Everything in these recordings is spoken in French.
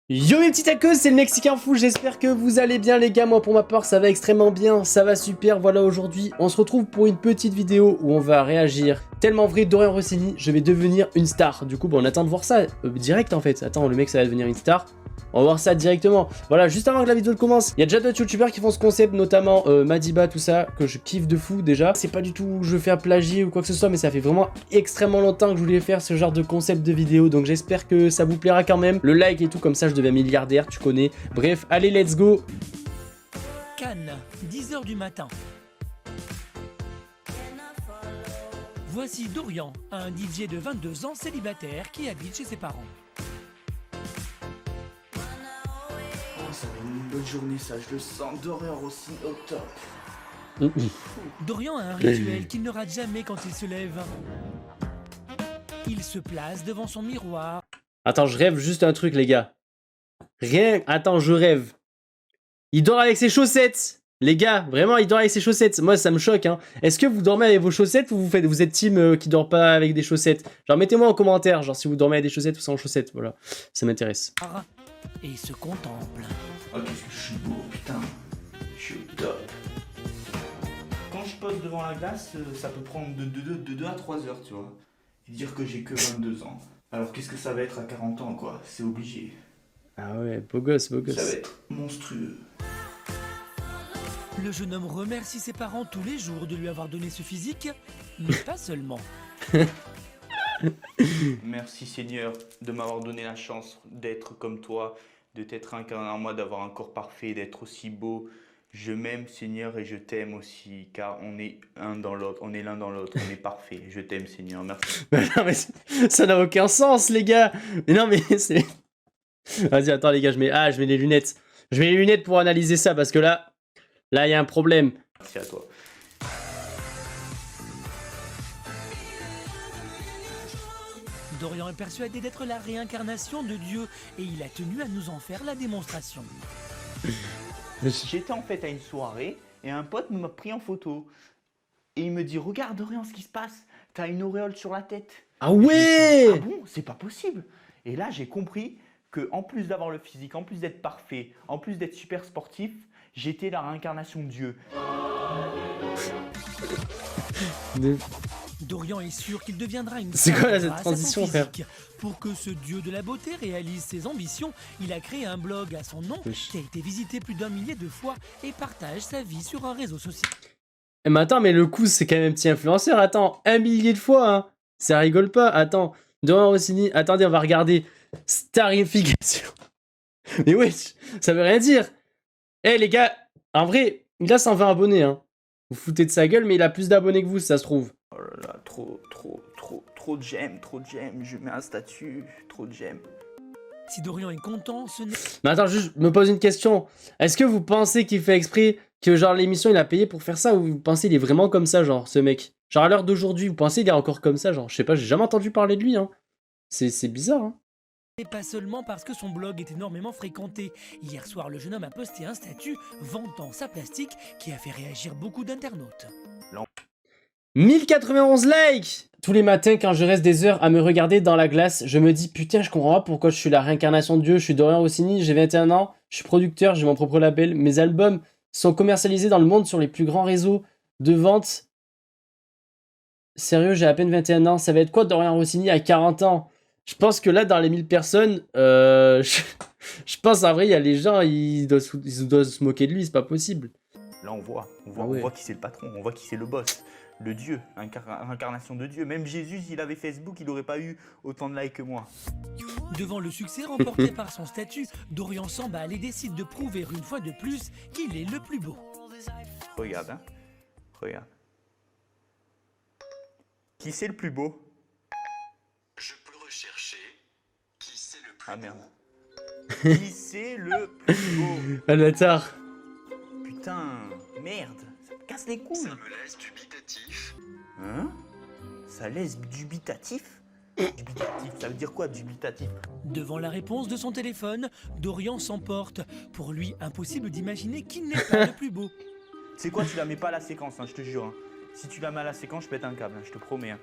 Yo mes petits tacos, c'est le Mexicain Fou, j'espère que vous allez bien les gars, moi pour ma part ça va extrêmement bien, ça va super, voilà aujourd'hui on se retrouve pour une petite vidéo où on va réagir. Tellement vrai, Dorian Rossini, je vais devenir une star, du coup bon, on attend de voir ça direct en fait, attends le mec ça va devenir une star. On va voir ça directement. Voilà, juste avant que la vidéo commence, il y a déjà d'autres youtubeurs qui font ce concept, notamment Madiba, tout ça, que je kiffe de fou déjà. C'est pas du tout je fais un plagier ou quoi que ce soit, mais ça fait vraiment extrêmement longtemps que je voulais faire ce genre de concept de vidéo, donc j'espère que ça vous plaira quand même. Le like et tout, comme ça je deviens milliardaire, tu connais. Bref, allez, let's go. Cannes, 10 h du matin. Voici Dorian, un DJ de 22 ans célibataire qui habite chez ses parents. Ça va être une bonne journée, ça, je le sens. Dorian Rossini au top. Dorian a un rituel qu'il ne rate jamais quand il se lève. Il se place devant son miroir. Attends, je rêve juste un truc, les gars. Rien. Attends, je rêve. Il dort avec ses chaussettes. Les gars, vraiment, il dort avec ses chaussettes. Moi, ça me choque, hein. Est-ce que vous dormez avec vos chaussettes ou vous êtes team qui dort pas avec des chaussettes? Genre, mettez-moi en commentaire, genre, si vous dormez avec des chaussettes ou sans chaussettes, voilà. Ça m'intéresse. Et se contemple. Oh, qu'est-ce que je suis beau, putain. Je suis au top. Quand je pose devant la glace, ça peut prendre de 2 à 3 heures, tu vois. Et dire que j'ai que 22 ans. Alors, qu'est-ce que ça va être à 40 ans, quoi? C'est obligé. Ah ouais, beau gosse, beau gosse. Ça va être monstrueux. Le jeune homme remercie ses parents tous les jours de lui avoir donné ce physique, mais pas seulement. Merci Seigneur de m'avoir donné la chance d'être comme toi, de t'être incarné en moi, d'avoir un corps parfait, d'être aussi beau. Je m'aime Seigneur et je t'aime aussi, car on est un dans l'autre, on est l'un dans l'autre, on est parfait. Je t'aime Seigneur, merci. Non mais ça n'a aucun sens les gars. Mais non mais c'est... Vas-y attends les gars, je mets les lunettes. Je mets les lunettes pour analyser ça parce que là il y a un problème. Merci à toi. Dorian est persuadé d'être la réincarnation de Dieu et il a tenu à nous en faire la démonstration. J'étais en fait à une soirée et un pote m'a pris en photo. Et il me dit, regarde Dorian ce qui se passe, t'as une auréole sur la tête. Ah ouais! Ah bon, c'est pas possible. Et là j'ai compris que en plus d'avoir le physique, en plus d'être parfait, en plus d'être super sportif, j'étais la réincarnation de Dieu. Dorian est sûr qu'il deviendra une C'est quoi là, cette grâce à son transition, frère? physique. Pour que ce dieu de la beauté réalise ses ambitions, il a créé un blog à son nom qui a été visité plus d'1 millier de fois et partage sa vie sur un réseau social. Mais attends, mais le coup c'est quand même un petit influenceur. Attends, 1 millier de fois, hein. Ça rigole pas. Attends, Dorian Rossini. Attendez, on va regarder. Starification. Mais wesh, ça veut rien dire. Eh les gars, en vrai, il a 120 abonnés, hein. Vous foutez de sa gueule, mais il a plus d'abonnés que vous, si ça se trouve. Oh là là, trop de j'aime, je mets un statut, trop de j'aime. Si Dorian est content, ce n'est... Mais attends, juste, je me pose une question. Est-ce que vous pensez qu'il fait exprès, que genre l'émission il a payé pour faire ça, ou vous pensez il est vraiment comme ça, genre, ce mec? Genre à l'heure d'aujourd'hui, vous pensez il est encore comme ça, genre, je sais pas, j'ai jamais entendu parler de lui, hein. C'est bizarre, hein. Et pas seulement parce que son blog est énormément fréquenté. Hier soir, le jeune homme a posté un statut vantant sa plastique qui a fait réagir beaucoup d'internautes. 1091 likes! Tous les matins, quand je reste des heures à me regarder dans la glace, je me dis putain, je comprends pas pourquoi je suis la réincarnation de Dieu. Je suis Dorian Rossini, j'ai 21 ans, je suis producteur, j'ai mon propre label. Mes albums sont commercialisés dans le monde sur les plus grands réseaux de vente. Sérieux, j'ai à peine 21 ans. Ça va être quoi Dorian Rossini à 40 ans? Je pense que là, dans les 1000 personnes, je pense en vrai, il y a les gens, ils doivent se moquer de lui, c'est pas possible. Là on voit qui c'est le patron, on voit qui c'est le boss. Le Dieu, incarnation de Dieu. Même Jésus, s'il avait Facebook, il n'aurait pas eu autant de likes que moi. Devant le succès remporté par son statut, Dorian s'emballe et décide de prouver une fois de plus qu'il est le plus beau. Regarde, hein. Regarde. Qui c'est le plus beau? Je peux rechercher qui c'est le plus Ah merde. Qui c'est le plus beau? Ah, le bâtard. Putain, merde. Ça me casse les couilles. Ça me laisse dubitatif. Hein? Ça laisse dubitatif? Dubitatif, ça veut dire quoi dubitatif? Devant la réponse de son téléphone, Dorian s'emporte. Pour lui, impossible d'imaginer qu'il n'est pas le plus beau. C'est quoi, tu la mets pas à la séquence, hein, je te jure. Hein. Si tu la mets à la séquence, je pète un câble, hein, je te promets. Hein.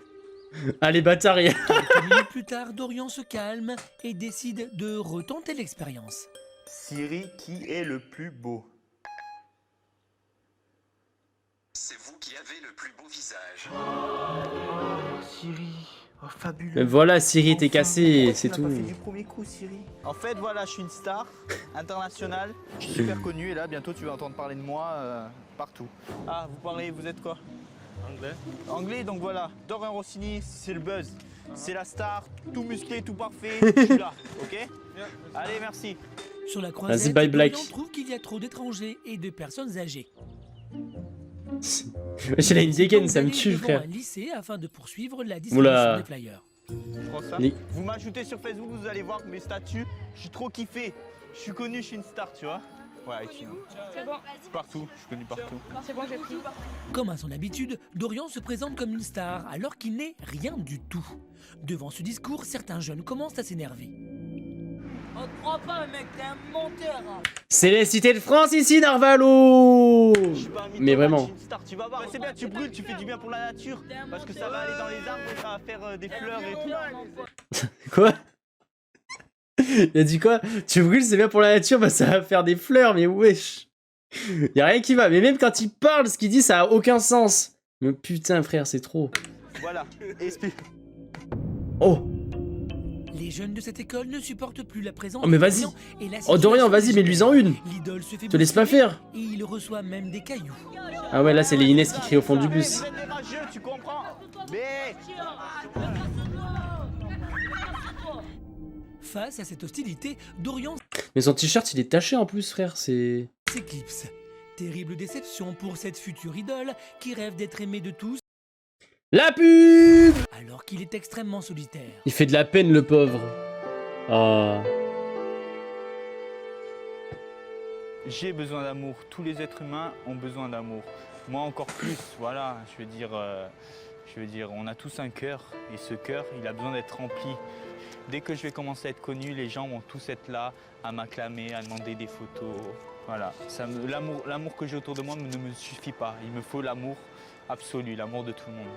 Allez, bâtard. Quelques minutes plus tard, Dorian se calme et décide de retenter l'expérience. Siri, qui est le plus beau? C'est vous qui avez le plus beau visage. Siri, oh, fabuleux. Mais voilà, Siri, t'es Enfin, cassé, pourquoi c'est tu l'as tout. pas fait du premier coup, Siri. En fait, voilà, je suis une star internationale. Je suis super connu et là, bientôt, tu vas entendre parler de moi partout. Ah, vous êtes quoi? Anglais. Anglais, donc voilà. Dorian Rossini, c'est le buzz. C'est la star, tout musclé, tout parfait. Je suis là, ok? Allez, merci. Sur la Vas-y, croisette, bye, Black. Dorian trouve qu'il y a trop d'étrangers et de personnes âgées. J'ai la dégaine, Donc ça me d'aller tue, devant frère. un lycée afin de poursuivre la distribution Oula. des flyers. Je prends ça. Ni- Vous m'ajoutez sur Facebook, vous allez voir mes statuts. Je suis trop kiffé. Je suis connu, je suis une star, tu vois. Ouais, ici. C'est bon, Partout, je suis connu partout. c'est bon, j'ai pris. Comme à son habitude, Dorian se présente comme une star alors qu'il n'est rien du tout. Devant ce discours, certains jeunes commencent à s'énerver. On te croit pas, mec, t'es un menteur. C'est les cités de France ici, Narvalo. Je suis pas un mythomane, Mais vraiment. je suis une star, tu vas voir. C'est bien, tu brûles, tu fais du bien pour la nature. Parce que ça va aller dans les arbres et ça va faire des fleurs et tout. Quoi? Il a dit quoi? Tu brûles, c'est bien pour la nature, bah ça va faire des fleurs, mais wesh. Y'a rien qui va, mais même quand il parle, ce qu'il dit, ça a aucun sens. Mais putain, frère, c'est trop. Voilà, explique. Oh! Les jeunes de cette école ne supportent plus la présence Oh, mais de vas-y. Dorian et la Oh, Dorian, situation vas-y, dégénère. mets-lui-en une. L'idole se fait Te laisse pas bousculer faire. et il reçoit même des cailloux. Ah ouais, là, c'est les Inès qui crient au fond du Vous bus. êtes des rageux, tu comprends? Mais Face à cette hostilité, Dorian Mais son t-shirt, il est taché en plus, frère, c'est... s'éclipse. Terrible déception pour cette future idole qui rêve d'être aimée de tous La pub! alors qu'il est extrêmement solitaire. Il fait de la peine, le pauvre. Ah... j'ai besoin d'amour. Tous les êtres humains ont besoin d'amour. Moi encore plus. Voilà, je veux dire, on a tous un cœur et ce cœur, il a besoin d'être rempli. Dès que je vais commencer à être connu, les gens vont tous être là à m'acclamer, à demander des photos. Voilà, l'amour que j'ai autour de moi ne me suffit pas. Il me faut l'amour absolu, l'amour de tout le monde.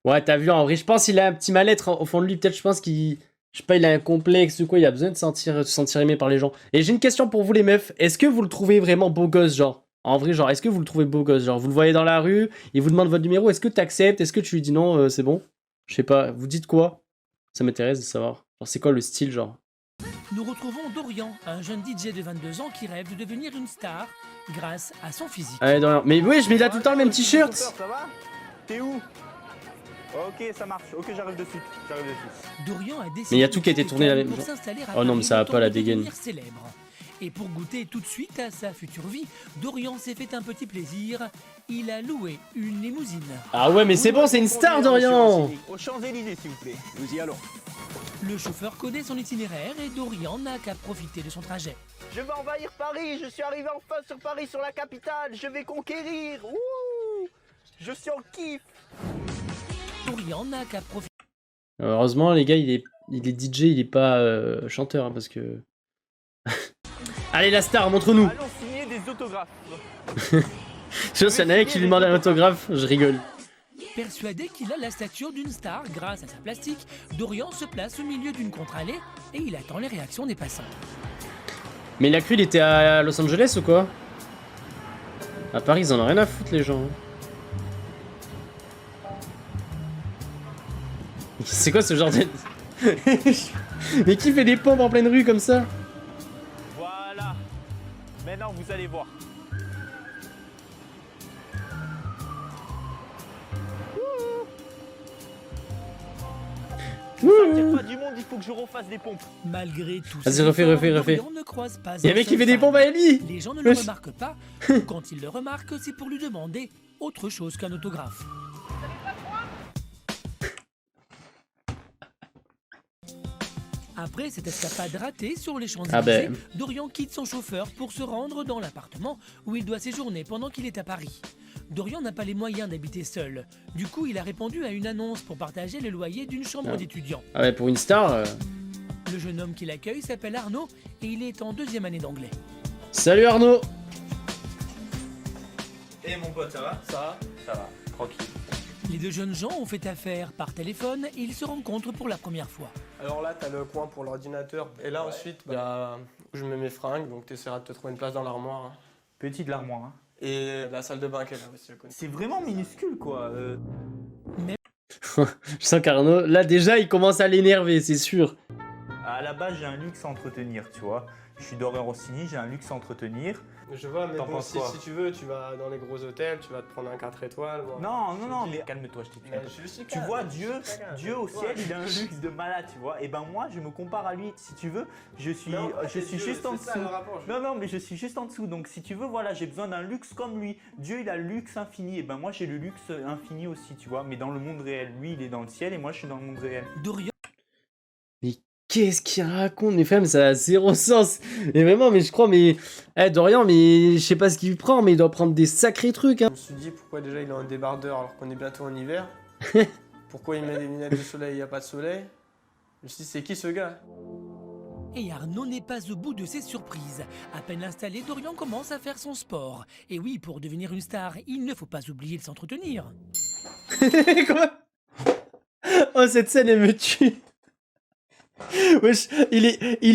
Ouais, t'as vu, en vrai, je pense qu'il a un petit mal-être au fond de lui. Peut-être, je pense qu'il... Je sais pas, il a un complexe ou quoi, il a besoin de se sentir aimé par les gens. Et j'ai une question pour vous, les meufs. Est-ce que vous le trouvez vraiment beau gosse, genre? En vrai, genre, est-ce que vous le trouvez beau gosse? Genre, vous le voyez dans la rue, il vous demande votre numéro, est-ce que t'acceptes? Est-ce que tu lui dis non, c'est bon? Je sais pas, vous dites quoi? Ça m'intéresse de savoir. Genre, c'est quoi le style, genre? Nous retrouvons Dorian, un jeune DJ de 22 ans qui rêve de devenir une star grâce à son physique. Allez, Dorian. Mais wesh, mais il a tout le temps le même t-shirt! Ça va? T'es où? Ok, ça marche. Ok, j'arrive de suite. Dorian a décidé Mais il y a tout qui a été de tourné la quitter même pour jour. s'installer à Oh non, Paris, mais ça va le pas, temps la de dégaine. devenir célèbre. Et pour goûter tout de suite à sa future vie, Dorian s'est fait un petit plaisir. Il a loué une limousine. Ah ouais, mais c'est bon, c'est une star, Dorian! Aux Champs-Élysées, s'il vous plaît. Nous y allons. Le chauffeur connaît son itinéraire et Dorian n'a qu'à profiter de son trajet. Je vais envahir Paris. Je suis arrivé enfin sur Paris, sur la capitale. Je vais conquérir. Ouh! Je suis en kiff. Dorian n'a qu'à profiter. Heureusement, les gars, il est DJ, il est pas chanteur, hein, parce que... Allez, la star, montre-nous! Allons signer des autographes. Je sais, il y en a un qui lui demande un autographe, je rigole. Persuadé qu'il a la stature d'une star grâce à sa plastique, Dorian se place au milieu d'une contre-allée et il attend les réactions des passants. Mais il a cru il était à Los Angeles ou quoi? À Paris, ils en ont rien à foutre, les gens. hein. C'est quoi ce genre de... Mais qui fait des pompes en pleine rue comme ça? Voilà. Maintenant, vous allez voir. Il n'y a pas du monde, il faut que je refasse des pompes. Malgré tout Vas-y, ces refais, efforts, refais. Dorian ne croise pas Y'a un un mec qui seul fait des fan. pompes à Ellie. Les gens ne le remarquent pas. Quand ils le remarquent, c'est pour lui demander autre chose qu'un autographe. Après cette escapade ratée sur les Champs-Élysées, Ah ben. Dorian quitte son chauffeur pour se rendre dans l'appartement où il doit séjourner pendant qu'il est à Paris. Dorian n'a pas les moyens d'habiter seul. Du coup, il a répondu à une annonce pour partager le loyer d'une chambre Ah. d'étudiant. Ah ouais, pour une star... Le jeune homme qui l'accueille s'appelle Arnaud et il est en 2e année d'anglais. Salut Arnaud. Et mon pote, ça va? Ça va, tranquille. Les deux jeunes gens ont fait affaire par téléphone et ils se rencontrent pour la première fois. Alors là, tu as le coin pour l'ordinateur. Et là, ensuite, il y a où je mets mes fringues. Donc, tu essaieras de te trouver une place dans l'armoire. Hein. Petite l'armoire. Hein. Et la salle de bain qui est là aussi. À côté. C'est vraiment minuscule, quoi. Je sens qu'Arnaud, là déjà, il commence à l'énerver, c'est sûr. À la base, j'ai un luxe à entretenir, tu vois. Je suis Dorian Rossini, j'ai un luxe à entretenir. Je vois, mais T'en bon, penses si quoi tu veux, tu vas dans les gros hôtels, tu vas te prendre un 4 étoiles. Moi. Non, mais calme-toi, je t'explique. Mais je suis Tu calme, vois, je suis calme. Dieu au ciel, il a un luxe de malade, tu vois. Et ben moi, je me compare à lui, si tu veux, je suis juste en dessous. Non, mais je suis juste en dessous. Donc si tu veux, voilà, j'ai besoin d'un luxe comme lui. Dieu, il a le luxe infini. Et ben moi, j'ai le luxe infini aussi, tu vois. Mais dans le monde réel, lui, il est dans le ciel et moi, je suis dans le monde réel. Dorian Qu'est-ce qu'il raconte? Mais femmes, ça a zéro sens. Mais vraiment, mais je crois, mais... Dorian, mais je sais pas ce qu'il prend, mais il doit prendre des sacrés trucs, hein. Je me suis dit, pourquoi déjà il a un débardeur alors qu'on est bientôt en hiver? Pourquoi il met des lunettes de soleil, il n'y a pas de soleil? Je me suis dit, c'est qui ce gars? Et Arnaud n'est pas au bout de ses surprises. À peine installé, Dorian commence à faire son sport. Et oui, pour devenir une star, il ne faut pas oublier de s'entretenir. Quoi? Oh, cette scène, elle me tue. Wesh, il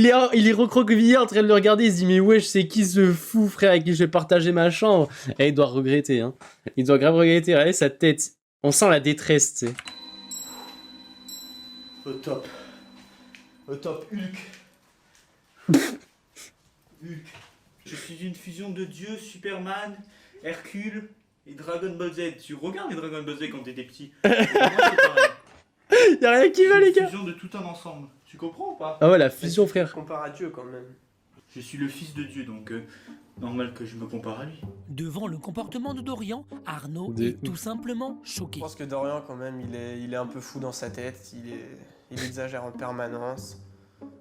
est recroquevillé en train de le regarder, il se dit mais wesh c'est qui ce fou frère avec qui je vais partager ma chambre? Et il doit regretter hein. Il doit grave regretter, regardez sa tête. On sent la détresse, tu sais. Au top, Hulk. Hulk. Je suis une fusion de Dieu, Superman, Hercule et Dragon Ball Z. Tu regardes les Dragon Ball Z quand t'étais petit. Moi, c'est pareil. Y'a rien qui va les C'est gars. une fusion de tout un ensemble. Tu comprends ou pas? Ah ouais la fusion Je frère. compare à Dieu quand même. Je suis le fils de Dieu, donc normal que je me compare à lui. Devant le comportement de Dorian, Arnaud Des- est tout simplement Je choqué. pense que Dorian quand même, il est un peu fou dans sa tête. Il exagère en permanence.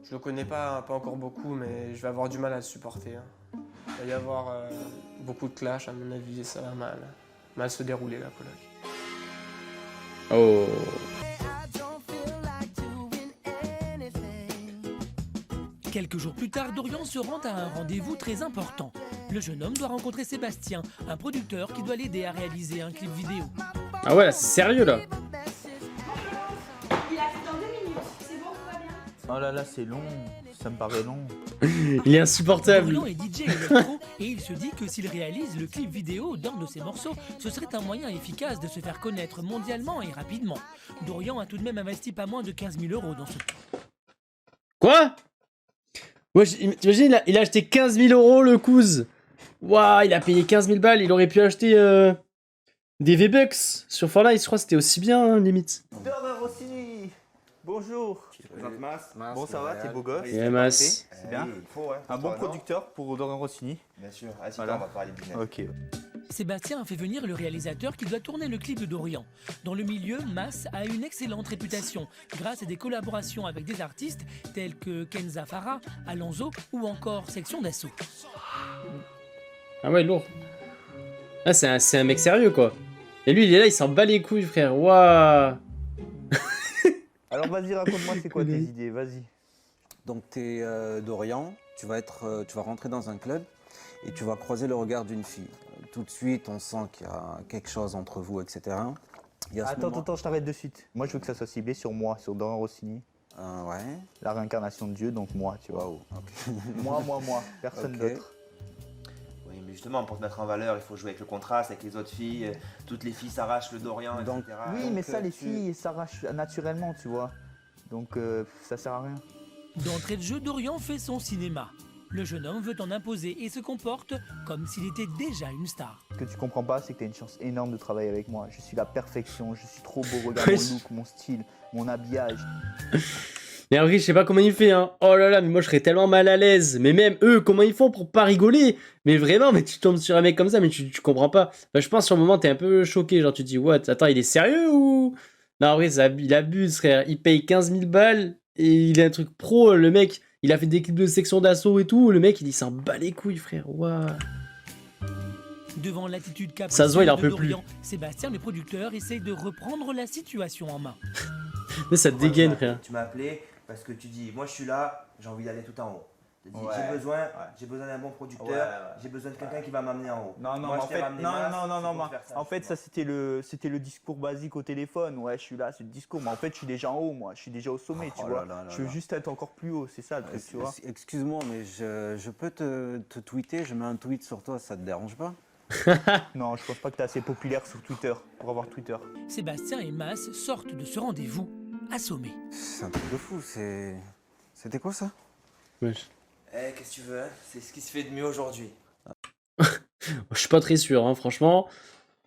Je le connais pas encore beaucoup, mais je vais avoir du mal à le supporter. Hein. Il va y avoir beaucoup de clash à mon avis et ça va mal se dérouler la coloc. Oh. Quelques jours plus tard, Dorian se rend à un rendez-vous très important. Le jeune homme doit rencontrer Sébastien, un producteur qui doit l'aider à réaliser un clip vidéo. Ah ouais là c'est sérieux là. Il a fait dans 2 minutes. C'est bon, tout va bien? Oh là là, c'est long, ça me paraît long. Il est insupportable. Dorian est DJ électro et il se dit que s'il réalise le clip vidéo d'un de ses morceaux, ce serait un moyen efficace de se faire connaître mondialement et rapidement. Dorian a tout de même investi pas moins de 15 000 € dans ce Quoi? Ouais, t'imagines, il a acheté 15 000 € le couze. Waouh, il a payé 15 000 balles, il aurait pu acheter des V-Bucks sur Fortnite, je crois que c'était aussi bien, hein, limite. Dorian Rossini, bonjour. Je te présente Mas. Bon, ça va, t'es beau gosse. Yeah, Mas. C'est bien. Il faut, ouais. Un bon producteur pour Dorian Rossini. Bien sûr. Ah, Voilà. on va parler business. Ok. Sébastien a fait venir le réalisateur qui doit tourner le clip de Dorian. Dans le milieu, Mas a une excellente réputation grâce à des collaborations avec des artistes tels que Kenza Farah, Alonso ou encore Section d'Assaut. Ah ouais, lourd. Ah, c'est un mec sérieux, quoi. Et lui, il est là, il s'en bat les couilles, frère. Waouh. Alors vas-y, raconte-moi, c'est quoi tes idées, vas-y. Donc tu es Dorian, tu vas rentrer dans un club et tu vas croiser le regard d'une fille. Tout de suite, on sent qu'il y a quelque chose entre vous, etc. Il y a ce moment- Attends, je t'arrête de suite. Moi, je veux que ça soit ciblé sur moi, sur Dorian Rossini. Ouais. La réincarnation de Dieu, donc moi, tu vois. Waouh. ok. Moi, personne Ok. d'autre. Oui, mais justement, pour te mettre en valeur, il faut jouer avec le contraste, avec les autres filles. Toutes les filles s'arrachent le Dorian, Donc, etc. Oui, donc, mais ça, les tu- filles s'arrachent naturellement, tu vois. Donc, ça sert à rien. D'entrée de jeu, Dorian fait son cinéma. Le jeune homme veut en imposer et se comporte comme s'il était déjà une star. Ce que tu comprends pas, c'est que tu as une chance énorme de travailler avec moi. Je suis la perfection, je suis trop beau. Regarde Ouais. mon look, mon style, mon habillage. Mais en vrai, je sais pas comment il fait, hein. Oh là là, mais moi, je serais tellement mal à l'aise. Mais même eux, comment ils font pour pas rigoler? Mais vraiment, mais tu tombes sur un mec comme ça, mais tu comprends pas. Enfin, je pense sur le moment, t'es un peu choqué. Genre, tu te dis, what? Attends, il est sérieux ou. Non, en vrai, il abuse, frère. Il paye 15 000 balles et il a un truc pro, le mec. Il a fait des clips de section d'assaut et tout. Le mec, il s'en bat les couilles, frère. Waouh. Devant l'attitude capricieuse Ça se voit, il en de peut plus. Dorian, Sébastien, le producteur, essaye de reprendre la situation en main. Mais ça te dégaine, frère. Tu m'as appelé parce que tu dis, moi je suis là, j'ai envie d'aller tout en haut. J'ai dit, Ouais. j'ai besoin d'un bon producteur, Ouais. j'ai besoin de quelqu'un qui va m'amener en haut. Non, non, Moi, mais je en t'ai fait, ramené non, Mas, non, non, c'est non, pour mais faire ça, en fait, tu ça vois. c'était le discours basique au téléphone. Ouais, je suis là, c'est le discours. Mais en fait, je suis déjà en haut, moi. Je suis déjà au sommet, tu Oh vois. là là là Je veux là. juste être encore plus haut, c'est ça le truc, tu vois. Excuse-moi, mais je peux te tweeter, je mets un tweet sur toi, ça te dérange pas? Non, je pense pas que t'es assez populaire sur Twitter pour avoir Twitter. Sébastien et Mas sortent de ce rendez-vous assommés. C'est un truc de fou, C'était quoi ça? Wesh. Eh, qu'est-ce que tu veux, hein? C'est ce qui se fait de mieux aujourd'hui. Je suis pas très sûr, hein, franchement.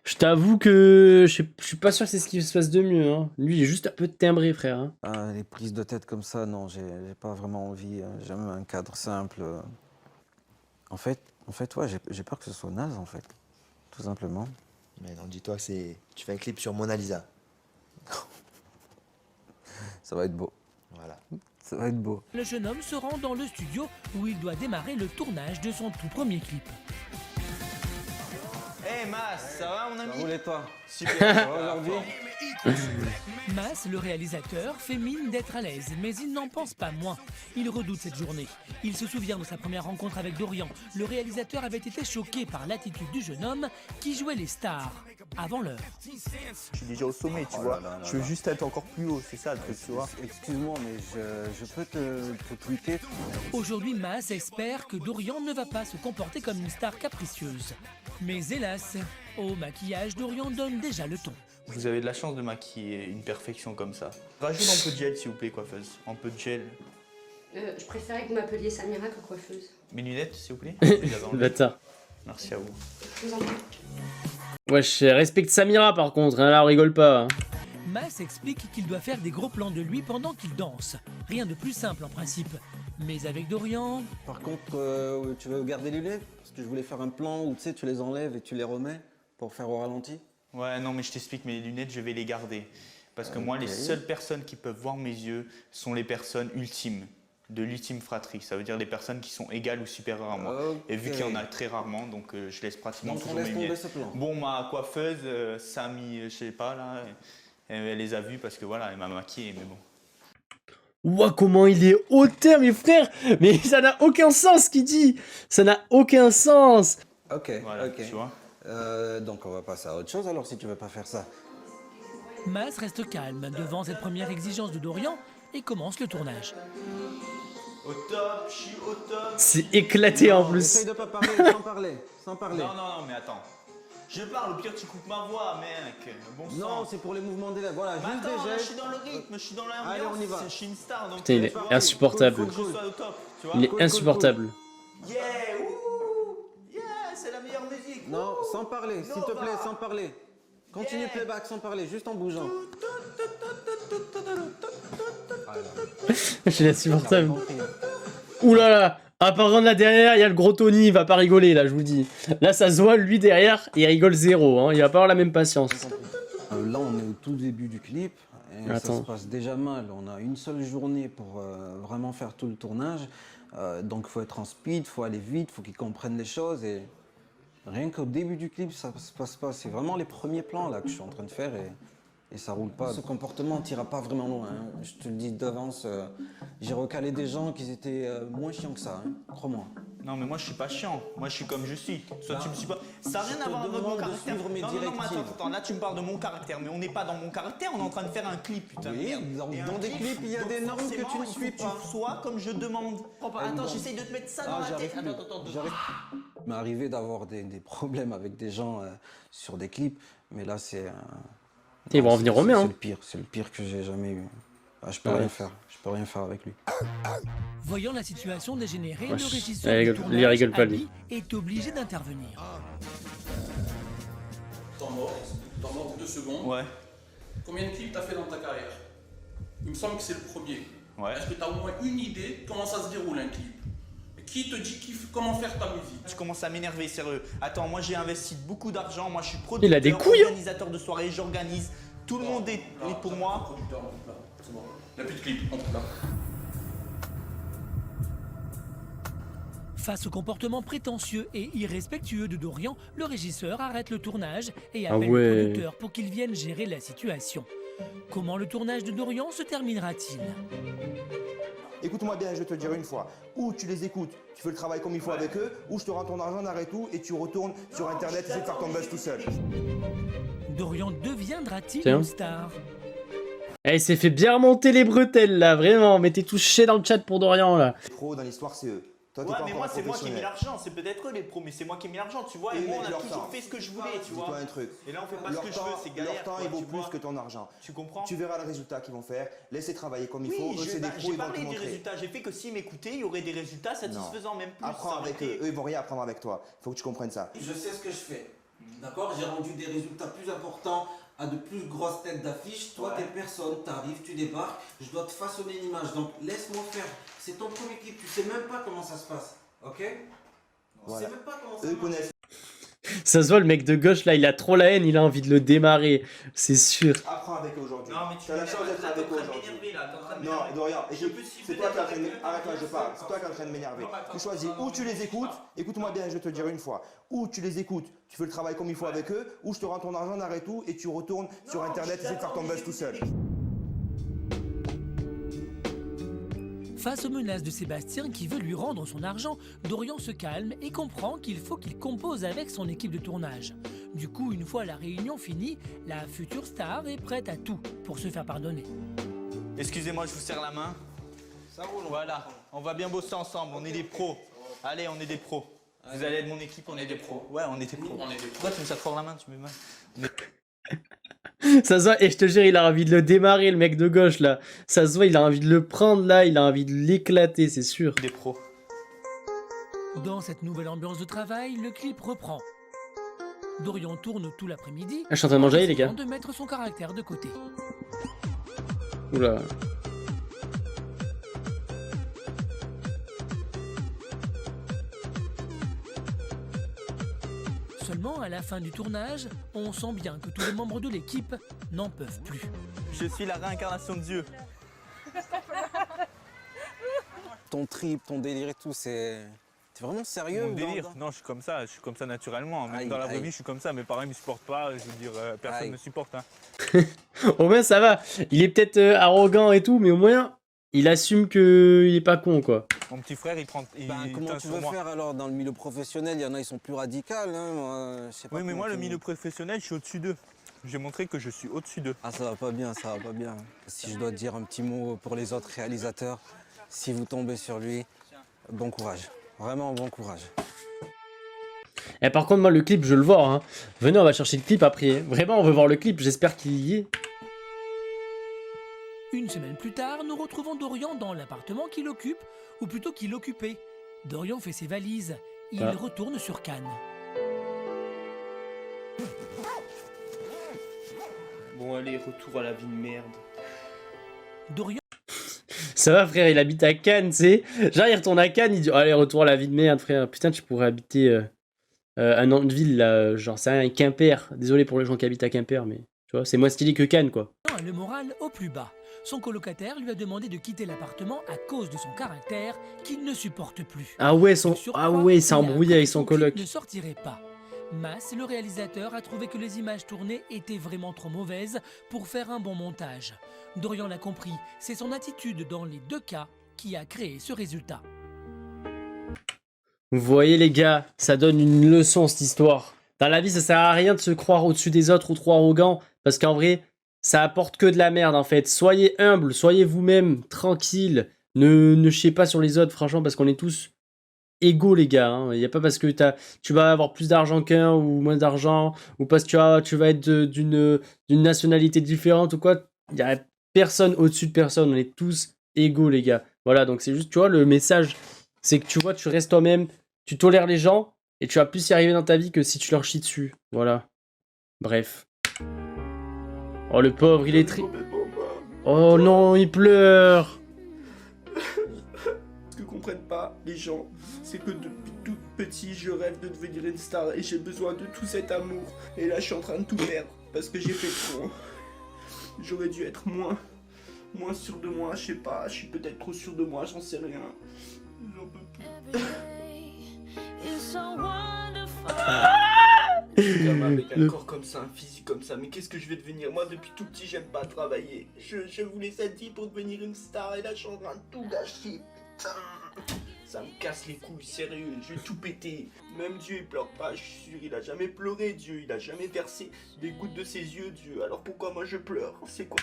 Je t'avoue que je suis pas sûr que c'est ce qui se passe de mieux. Hein. Lui, il est juste un peu timbré, frère. Hein. Ah, les prises de tête comme ça, non, j'ai pas vraiment envie. J'aime un cadre simple. En fait, ouais, j'ai peur que ce soit naze, en fait. Tout simplement. Mais non, dis-toi que tu fais un clip sur Mona Lisa. Ça va être beau. Voilà. Ça va être beau. Le jeune homme se rend dans le studio où il doit démarrer le tournage de son tout premier clip. Hey Mas, ça va mon ami? Roulez toi. Super, Ça va aujourd'hui? Mas, le réalisateur, fait mine d'être à l'aise, mais il n'en pense pas moins. Il redoute cette journée. Il se souvient de sa première rencontre avec Dorian. Le réalisateur avait été choqué par l'attitude du jeune homme qui jouait les stars avant l'heure. Je suis déjà au sommet, tu vois. Je veux juste être encore plus haut, c'est ça le truc, tu vois. Excuse-moi, mais je peux te tweeter? Aujourd'hui, Mas espère que Dorian ne va pas se comporter comme une star capricieuse. Mais hélas, au maquillage, Dorian donne déjà le ton. Vous avez de la chance de maquiller une perfection comme ça. Rajoute un peu de gel s'il vous plaît, coiffeuse. Un peu de gel. Je préférais que vous m'appeliez Samira que coiffeuse. Mes lunettes s'il vous plaît. Je les avais Le enlevées. bâtard. Merci à vous. Je vous en prie. Wesh, respecte Samira par contre, hein, là on rigole pas. Hein. Mas explique qu'il doit faire des gros plans de lui pendant qu'il danse. Rien de plus simple en principe. Mais avec Dorian, Par contre, tu veux garder les lunettes? Parce que je voulais faire un plan où tu sais, tu les enlèves et tu les remets pour faire au ralenti. Ouais, non, mais je t'explique, mes lunettes, je vais les garder. Parce que moi, les seules personnes qui peuvent voir mes yeux sont les personnes ultimes, de l'ultime fratrie. Ça veut dire les personnes qui sont égales ou supérieures à moi. Et vu qu'il y en a très rarement, donc je laisse pratiquement Donc on toujours laisse mes tomber miettes. ce plan. Bon, ma coiffeuse, Samy, je sais pas, là, elle les a vues parce que voilà, elle m'a maquillé, mais bon. Ouah, comment il est hautain, mes frères. Mais ça n'a aucun sens ce qu'il dit. Ça n'a aucun sens. Ok, Voilà, ok. tu vois. Donc on va passer à autre chose alors si tu veux pas faire ça. Mas reste calme devant cette première exigence de Dorian et commence le tournage. Au top, je suis au top. C'est éclaté en plus. Essaye de pas parler sans parler. Sans parler. Non, non, non, mais attends. Je parle, au pire, tu coupes ma voix, mec. Bon sang. Non, c'est pour les mouvements des lèvres. Voilà, Mais juste attends, des là, je gestes. suis dans le rythme, je suis dans l'ambiance. Allez, on y va. Je suis une star, donc Putain, il est tu vois, insupportable. faut que je sois au top, tu vois. Il est cool, insupportable. Yeah, ouh, yeah, c'est la meilleure musique. Non, sans parler, s'il te plaît, sans parler. Continue playback sans parler, juste en bougeant. C'est insupportable. Ouh là là. Ah, par contre, là derrière, il y a le gros Tony, il va pas rigoler, là, je vous dis. Là, ça se voit, lui derrière, il rigole zéro. Hein. Il va pas avoir la même patience. Là, on est au tout début du clip. Et ça Attends. se passe déjà mal. On a une seule journée pour vraiment faire tout le tournage. Donc, il faut être en speed, il faut aller vite, il faut qu'ils comprennent les choses. Et rien qu'au début du clip, ça se passe pas. C'est vraiment les premiers plans là que je suis en train de faire et ça roule pas. Ce comportement t'ira pas vraiment loin. Hein. Je te le dis d'avance. J'ai recalé des gens qui étaient moins chiants que ça. Hein. Crois-moi. Non, mais moi, je suis pas chiant. Moi, je suis comme je suis. Soit tu me suis pas. Ça n'a rien à voir avec mon demande de caractère. suivre mes Non, non, non, mais directives. attends, là, tu me parles de mon caractère, mais on n'est pas dans mon caractère, on est en train de faire un clip, putain. de Oui, merde. dans Et un des clips, il y a donc des normes que forcément, tu ne il faut suis que pas. Tu sois comme je demande. Attends, j'essaye de te mettre ça dans la j'arrive tête. plus. Attends. J'arrive. Il m'est arrivé d'avoir des problèmes avec des gens sur des clips, mais là c'est. Ils vont en venir aux mains. C'est le pire que j'ai jamais eu. Ah, je peux Ouais. rien faire. Je peux rien faire avec lui. Voyant la situation dégénérer, Ouais, le régisseur il du rigole- il tournage, rigole pas, Ali, lui. est obligé d'intervenir. Temps mort 2 secondes. Ouais, Combien de clips t'as fait dans ta carrière? Il me semble que c'est le premier. ouais. Est-ce que t'as au moins une idée de comment ça se déroule un clip? Qui te dit comment faire ta musique? Tu commences à m'énerver, sérieux. Attends, moi j'ai investi beaucoup d'argent, moi je suis Il producteur, a des couilles, hein. organisateur de soirées, j'organise. Tout le monde est pour moi. Producteur, on coupe là. C'est bon. Il n'y a plus de clip, on coupe là. Face au comportement prétentieux et irrespectueux de Dorian, le régisseur arrête le tournage et Ah appelle ouais. le producteur pour qu'il vienne gérer la situation. Comment le tournage de Dorian se terminera-t-il? Écoute-moi bien, je vais te le dire une fois. Ou tu les écoutes, tu fais le travail comme il faut avec eux, ou je te rends ton argent, arrête tout, et tu retournes sur Internet, essayer de faire ton buzz tout seul. Dorian deviendra-t-il Tiens. une star? Eh, il s'est fait bien remonter les bretelles là, vraiment. Mettez tous chier dans le chat pour Dorian là. Les pros dans l'histoire, c'est eux. Toi, t'es Ouais, pas mais encore moi, un c'est moi qui ai mis professionnel. l'argent. C'est peut-être eux les pros, mais c'est moi qui ai mis l'argent, tu vois. Oui, Et moi, mais on a leur toujours temps. fait ce que je voulais, tu Dis-toi vois. un truc. Et là, on fait pas ce Leur que je temps, veux, c'est galère. leur temps quoi, il vaut tu plus vois. que ton argent. Tu comprends? Tu verras le résultat qu'ils vont faire. Laissez travailler comme il faut. Oui, Eux, c'est des pros, j'ai ils vont te parlé des montrer. résultats. J'ai fait que s'ils m'écoutaient, il y aurait des résultats satisfaisants, même plus. Apprends Ça aurait avec été- eux. Eux, ils vont rien apprendre avec toi. Faut que tu comprennes ça. Je sais ce que je fais. D'accord? J'ai rendu des résultats plus importants à de plus grosses têtes d'affiche. Toi, t'es personne, t'arrives, tu débarques. Je dois te façonner une image. Donc, laisse-moi faire. C'est ton premier clip. Tu sais même pas comment ça se passe. Ok? On Voilà. sait même pas comment ça Eux marche. connaissent. Ça se voit, le mec de gauche là, il a trop la haine, il a envie de le démarrer. C'est sûr. Apprends avec eux aujourd'hui. Non, mais tu as la chance d'être avec eux aujourd'hui. Non, Dorian, écoute, c'est toi qui es en train de m'énerver. Arrête là, je parle. C'est toi qui es en train de m'énerver. Tu choisis ou tu les écoutes, écoute-moi bien, je vais te le dire une fois. Ou tu les écoutes, tu fais le travail comme il faut avec eux, ou je te rends ton argent, arrête tout, et tu retournes sur Internet, essayer de faire ton buzz tout seul. Face aux menaces de Sébastien qui veut lui rendre son argent, Dorian se calme et comprend qu'il faut qu'il compose avec son équipe de tournage. Du coup, une fois la réunion finie, la future star est prête à tout pour se faire pardonner. Excusez-moi, je vous serre la main. Ça roule. Voilà, on va bien bosser ensemble, on est des pros. Allez, on est des pros. Vous allez être mon équipe, on est des pros. Ouais, on est des pros. Pourquoi tu me serres fort la main? Tu me mets mal. Ça se voit, et je te jure, il a envie de le démarrer, le mec de gauche là. Ça se voit, il a envie de le prendre là, il a envie de l'éclater, c'est sûr. Des pros. Dans cette nouvelle ambiance de travail, le clip reprend. Dorian tourne tout l'après-midi. Ah, je suis en train de manger, les gars. essayant de mettre son caractère de côté. Oula. Seulement, à la fin du tournage, on sent bien que tous les membres de l'équipe n'en peuvent plus. Je suis la réincarnation de Dieu. Ton trip, ton délire et tout, c'est... T'es vraiment sérieux? Mon délire, non, je suis comme ça naturellement. Même Aïe, dans la vraie aïe. vie, je suis comme ça. Mes parents ne me supportent pas. Je veux dire, personne Aïe. ne me supporte. Hein. Au moins, ça va. Il est peut-être arrogant et tout, mais au moins, il assume qu'il est pas con, quoi. Mon petit frère, il prend. Comment teint tu sur veux moi. faire alors dans le milieu professionnel? Il y en a, ils sont plus radicaux. Hein, moi, je sais pas Oui, mais comment moi, le tu- milieu professionnel, je suis au-dessus d'eux. J'ai montré que je suis au-dessus d'eux. Ah, ça va pas bien, ça va pas bien. Si je dois te dire un petit mot pour les autres réalisateurs, si vous tombez sur lui, bon courage. Vraiment bon courage. Et par contre, moi, le clip, je le vois. Hein. Venez, on va chercher le clip après. Vraiment, on veut voir le clip. J'espère qu'il y est. Une semaine plus tard, nous retrouvons Dorian dans l'appartement qu'il occupe, ou plutôt qu'il occupait. Dorian fait ses valises. Il Ah. retourne sur Cannes. Bon, allez, retour à la vie de merde. Dorian Ça va, frère, il habite à Cannes, tu sais. Genre, il retourne à Cannes, il dit, allez, retour à la vie de merde, frère. Putain, tu pourrais habiter un an de ville, là. Genre, c'est un Quimper. Désolé pour les gens qui habitent à Quimper, mais tu vois, c'est moins stylé que Cannes, quoi. a le moral au plus bas. Son colocataire lui a demandé de quitter l'appartement à cause de son caractère qu'il ne supporte plus. Ah ouais, De surcroît, ah ouais, il s'est il a embrouillé appris avec que son clip coloc. ne sortirait pas. Mas, le réalisateur, a trouvé que les images tournées étaient vraiment trop mauvaises pour faire un bon montage. Dorian l'a compris, c'est son attitude dans les deux cas qui a créé ce résultat. Vous voyez, les gars, ça donne une leçon, cette histoire. Dans la vie, ça sert à rien de se croire au-dessus des autres ou trop arrogant, parce qu'en vrai, ça apporte que de la merde, en fait. Soyez humble, soyez vous-même, tranquille. Ne chiez pas sur les autres, franchement, parce qu'on est tous égaux, les gars. Il n'y a pas parce que tu vas avoir plus d'argent qu'un ou moins d'argent, ou parce que tu vas être d'une nationalité différente ou quoi. Il n'y a personne au-dessus de personne. On est tous égaux, les gars. Voilà, donc c'est juste, tu vois, le message, c'est que tu vois, tu restes toi-même, tu tolères les gens, et tu vas plus y arriver dans ta vie que si tu leur chies dessus. Voilà. Bref. Oh, le pauvre, il est triste. Oh non, il pleure. Ce que comprennent pas les gens, c'est que depuis tout petit, je rêve de devenir une star et j'ai besoin de tout cet amour. Et là, je suis en train de tout perdre parce que j'ai fait trop. J'aurais dû être moins sûr de moi, je sais pas, je suis peut-être trop sûr de moi, j'en sais rien. J'en peux plus. avec un corps comme ça, un physique comme ça, mais qu'est-ce que je vais devenir? Moi, depuis tout petit, j'aime pas travailler. Je voulais cette vie pour devenir une star, et là, je suis en train de tout gâcher, putain. Ça me casse les couilles, sérieux, je vais tout péter. Même Dieu, il pleure pas, je suis sûr, il a jamais pleuré, Dieu, il a jamais versé des gouttes de ses yeux, Dieu. Alors pourquoi moi je pleure? C'est quoi?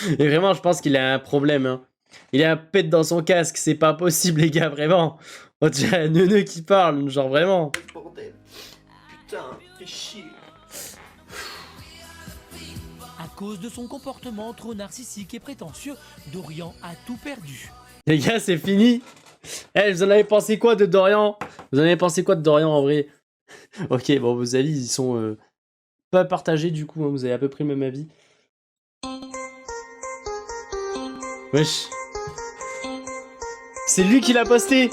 Et vraiment, je pense qu'il a un problème, hein. Il a un pet dans son casque, c'est pas possible, les gars, vraiment. On dirait un neuneu qui parle, genre vraiment. Bordel. Putain, fais chier. À cause de son comportement trop narcissique et prétentieux, Dorian a tout perdu. Les gars, c'est fini. Eh, vous en avez pensé quoi de Dorian? Vous en avez pensé quoi de Dorian en vrai? Ok, bon, vos avis, ils sont pas partagés du coup, hein, vous avez à peu près le même avis. Wesh. C'est lui qui l'a posté.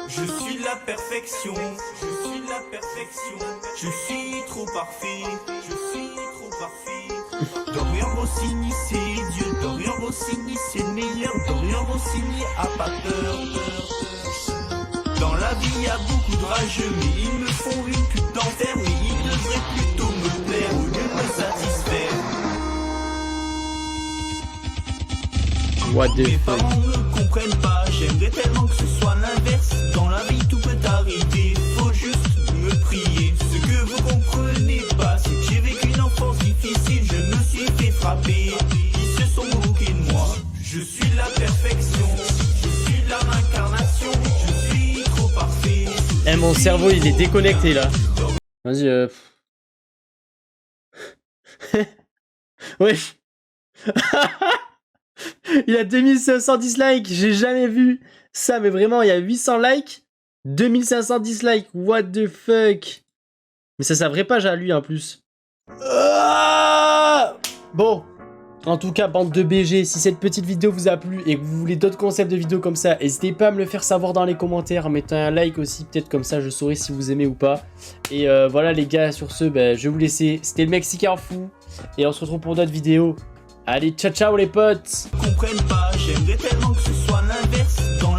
Je suis la perfection, je suis la perfection, je suis trop parfait, je suis trop parfait. Dorian Rossini c'est Dieu, Dorian Rossini c'est le meilleur, Dorian Rossini a pas peur. Dans la vie y a beaucoup de rageux, mais ils me font une pute d'enfer, mais ils devraient plutôt me plaire au lieu de me satisfaire. What the Mes fuck? parents ne comprennent pas, j'aimerais tellement que ce soit l'inverse. Dans la vie tout peut arriver, faut juste me prier. Ce que vous comprenez pas, c'est que j'ai vécu une enfance difficile. Je me suis fait frapper, ils se sont moqués de moi. Je suis la perfection, je suis la réincarnation. Je suis trop parfait. Eh, mon cerveau il est déconnecté là. Vas-y, Wesh. Il a 2500 dislikes, j'ai jamais vu ça, mais vraiment, il y a 800 likes, 2500 dislikes, what the fuck. Mais ça, c'est sa vraie page à lui, en plus. Bon, en tout cas, bande de BG, si cette petite vidéo vous a plu et que vous voulez d'autres concepts de vidéos comme ça, n'hésitez pas à me le faire savoir dans les commentaires, mettez un like aussi, peut-être comme ça, je saurai si vous aimez ou pas. Et voilà les gars, sur ce, ben, je vais vous laisser, c'était le Mexicain fou, et on se retrouve pour d'autres vidéos. Allez, ciao ciao les potes. Comprennent pas, j'aimerais tellement que ce soit l'inverse. Dans